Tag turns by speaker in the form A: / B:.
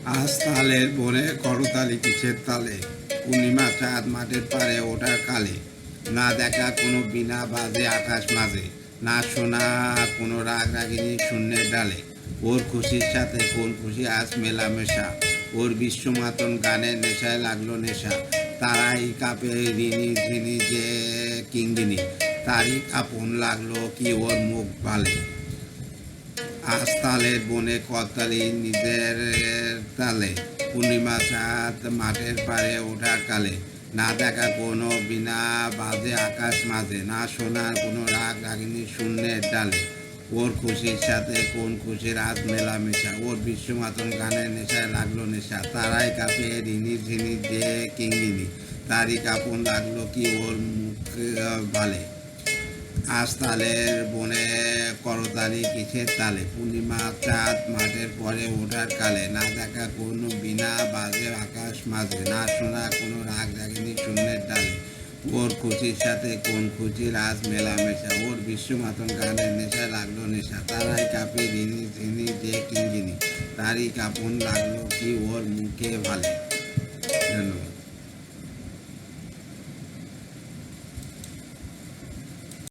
A: আজ তালের বনে করতালি কিসের তালে, পূর্ণিমা চাঁদ মাঠের পারে ওঠার কালে, না দেখা কোনো বিনা বাজে আকাশ মাঝে, না শোনা কোনো রাগ রাগিনী শূন্যের ডালে। ওর খুশির সাথে কোন খুশি আজ মেলামেশা, ওর বিশ্বমাতন গানের নেশায় লাগলো নেশা। তারাই কাপে ঋণী ঝিনি যে কিঙ্গিনী, তারই আপন লাগলো কি ওর মুখ বালে। আজ তালের বনে করতালি নিজের তালে, পূর্ণিমা চাঁদ মাঠের পাড়ে ওঠার কালে, না দেখা কোনো বিনা বাজে আকাশ মাঝে, না শোনার কোনো রাগ রাগিনী শূন্যের ডালে। ওর খুশির সাথে কোন খুশির আজ মেলামেশা, ওর বিশ্বমাতন গানের নেশায় লাগলো নেশা। তারাই কাপে ঋণী ঝিনি যে কিঙ্গিনী, তারই কাপন লাগলো কি ওর মুখ ভালে। আজ তালের বনে করতালি কিসের তালে, পূর্ণিমা চাঁদ মাঠের পরে ওঠার কালে, না দেখা কোনো বিনা বাজে আকাশ মাঝে, না শোনা কোনো রাগ রাগিনী শূন্যের ডালে। ওর খুশির সাথে কোন খুশির আজ মেলামেশা, ওর বিশ্বমাতন গানের নেশায় লাগলো নেশা। তারাই কাপে ঋণী ঝিনি যে কিঙ্গিনী, তারই কাপন লাগলো কি ওর মুখে ভালে। ধন্যবাদ।